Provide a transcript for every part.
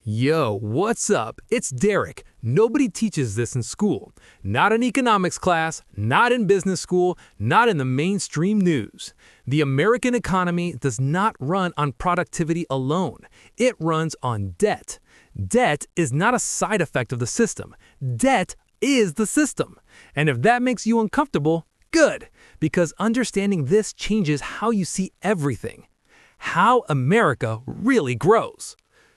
Yo, what's up? It's Derek. Nobody teaches this in school. Not in economics class, not in business school, not in the mainstream news. The American economy does not run on productivity alone. It runs on debt. Debt is not a side effect of the system. Debt is the system. And if that makes you uncomfortable, good, because understanding this changes how you see everything. How America really grows.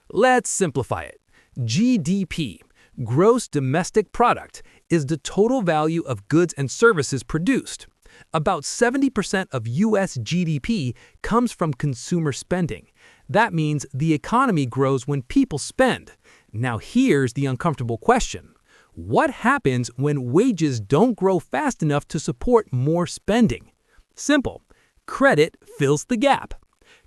Let's simplify it. GDP, gross domestic product, is the total value of goods and services produced. About 70% of U.S. GDP comes from consumer spending. That means the economy grows when people spend. Now here's the uncomfortable question. What happens when wages don't grow fast enough to support more spending? Simple. Credit fills the gap.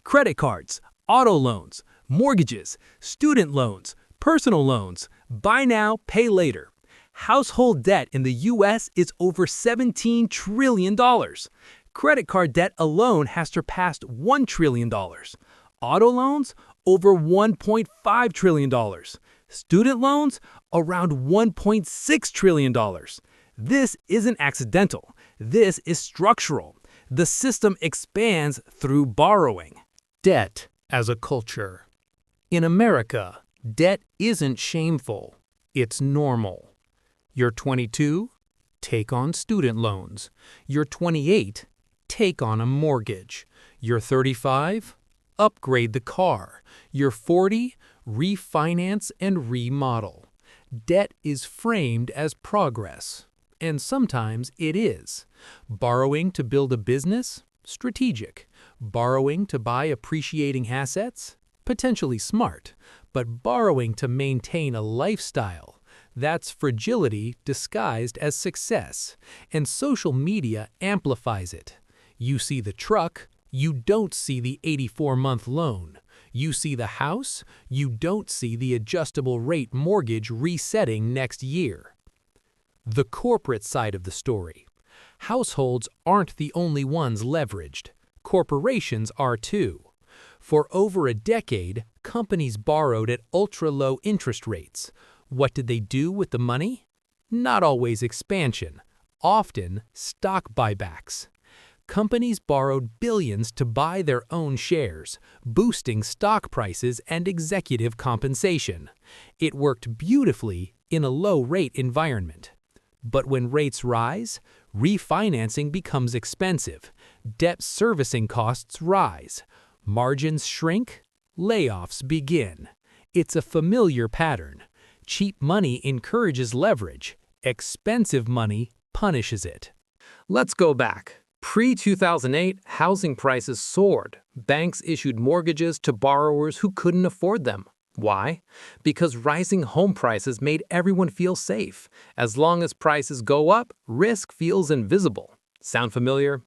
Credit cards, auto loans, mortgages, student loans, personal loans, buy now, pay later. Household debt in the U.S. is over $17 trillion. Credit card debt alone has surpassed $1 trillion. Auto loans, over $1.5 trillion. Student loans, around $1.6 trillion. This isn't accidental. This is structural. The system expands through borrowing. Debt as a culture. In America, debt isn't shameful. It's normal. You're 22? Take on student loans. You're 28? Take on a mortgage. You're 35? Upgrade the car. You're 40? Refinance and remodel. Debt is framed as progress. And sometimes it is. Borrowing to build a business? Strategic. Borrowing to buy appreciating assets? Potentially smart. But borrowing to maintain a lifestyle? That's fragility disguised as success. And social media amplifies it. You see the truck, you don't see the 84-month loan. You see the house, you don't see the adjustable rate mortgage resetting next year. The corporate side of the story. Households aren't the only ones leveraged. Corporations are too. For over a decade, companies borrowed at ultra-low interest rates. What did they do with the money? Not always expansion, often stock buybacks. Companies borrowed billions to buy their own shares, boosting stock prices and executive compensation. It worked beautifully in a low-rate environment. But when rates rise, refinancing becomes expensive. Debt servicing costs rise. Margins shrink. Layoffs begin. It's a familiar pattern. Cheap money encourages leverage. Expensive money punishes it. Let's go back. Pre-2008, housing prices soared. Banks issued mortgages to borrowers who couldn't afford them. Why? Because rising home prices made everyone feel safe. As long as prices go up, risk feels invisible. Sound familiar?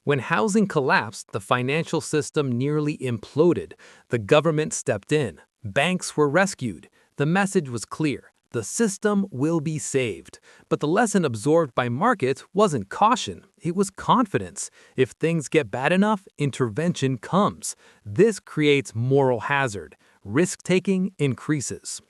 When housing collapsed, the financial system nearly imploded. The government stepped in. Banks were rescued. The message was clear. The system will be saved. But the lesson absorbed by markets wasn't caution. It was confidence. If things get bad enough, intervention comes. This creates moral hazard. Risk-taking increases.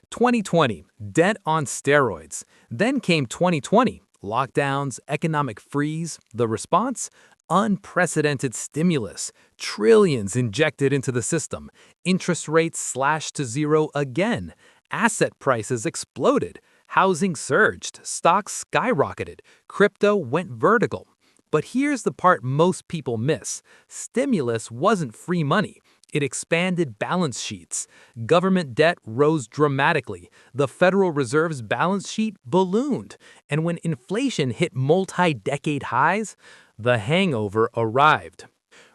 2020, debt on steroids. Then came 2020, lockdowns, economic freeze. The response? Unprecedented stimulus. Trillions injected into the system. Interest rates slashed to zero again. Asset prices exploded. Housing surged. Stocks skyrocketed. Crypto went vertical. But here's the part most people miss. Stimulus wasn't free money. It expanded balance sheets. Government debt rose dramatically. The Federal Reserve's balance sheet ballooned. And when inflation hit multi-decade highs, the hangover arrived.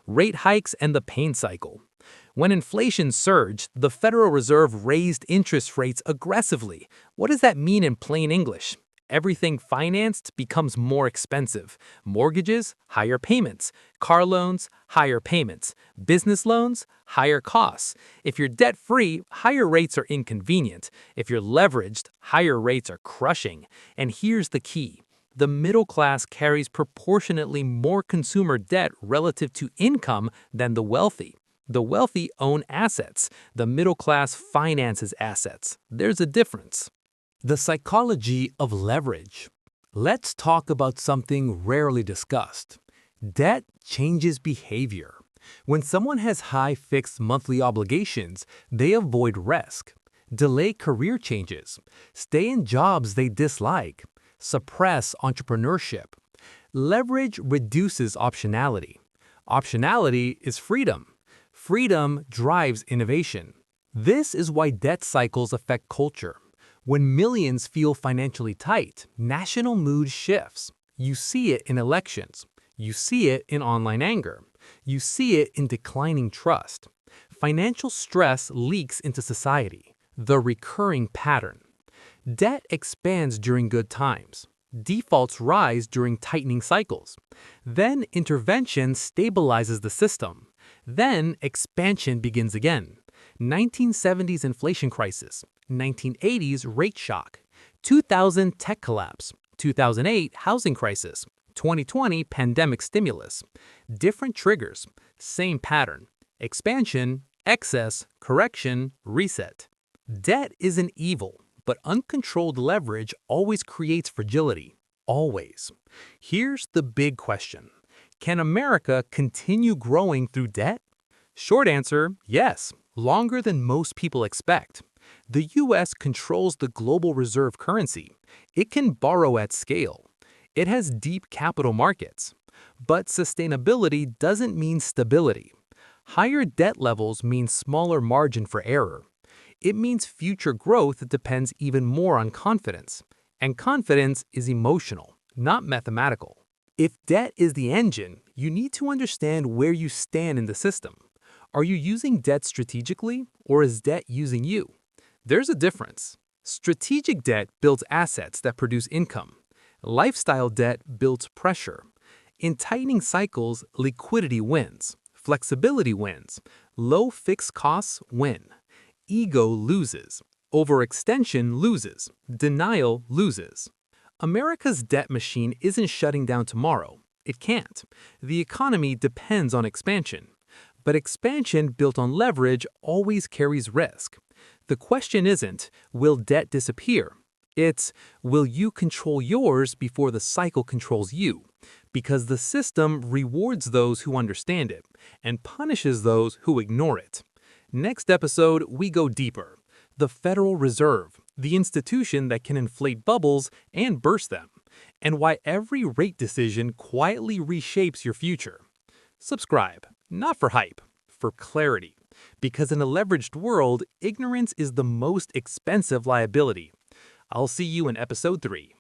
Rate hikes and the pain cycle. When inflation surged, the Federal Reserve raised interest rates aggressively. What does that mean in plain English? Everything financed becomes more expensive. Mortgages, higher payments. Car loans, higher payments. Business loans, higher costs. If you're debt-free, higher rates are inconvenient. If you're leveraged, higher rates are crushing. And here's the key. The middle class carries proportionately more consumer debt relative to income than the wealthy. The wealthy own assets. The middle class finances assets. There's a difference. The psychology of leverage. Let's talk about something rarely discussed. Debt changes behavior. When someone has high fixed monthly obligations, they avoid risk, delay career changes, stay in jobs they dislike, suppress entrepreneurship. Leverage reduces optionality. Optionality is freedom. Freedom drives innovation. This is why debt cycles affect culture. When millions feel financially tight, national mood shifts. You see it in elections. You see it in online anger. You see it in declining trust. Financial stress leaks into society, the recurring pattern. Debt expands during good times. Defaults rise during tightening cycles. Then intervention stabilizes the system. Then expansion begins again. 1970s inflation crisis, 1980s rate shock, 2000 tech collapse, 2008 housing crisis, 2020 pandemic stimulus. Different triggers, same pattern. Expansion, excess, correction, reset. Debt isn't evil, but uncontrolled leverage always creates fragility. Always. Here's the big question. Can America continue growing through debt? Short answer, yes, longer than most people expect. The U.S. controls the global reserve currency. It can borrow at scale. It has deep capital markets. But sustainability doesn't mean stability. Higher debt levels mean smaller margin for error. It means future growth depends even more on confidence. And confidence is emotional, not mathematical. If debt is the engine, you need to understand where you stand in the system. Are you using debt strategically, or is debt using you? There's a difference. Strategic debt builds assets that produce income. Lifestyle debt builds pressure. In tightening cycles, liquidity wins. Flexibility wins. Low fixed costs win. Ego loses. Overextension loses. Denial loses. America's debt machine isn't shutting down tomorrow. It can't. The economy depends on expansion. But expansion built on leverage always carries risk. The question isn't, will debt disappear? It's, will you control yours before the cycle controls you? Because the system rewards those who understand it and punishes those who ignore it. Next episode, we go deeper. The Federal Reserve, the institution that can inflate bubbles and burst them, and why every rate decision quietly reshapes your future. Subscribe, not for hype, for clarity. Because in a leveraged world, ignorance is the most expensive liability. I'll see you in episode 3.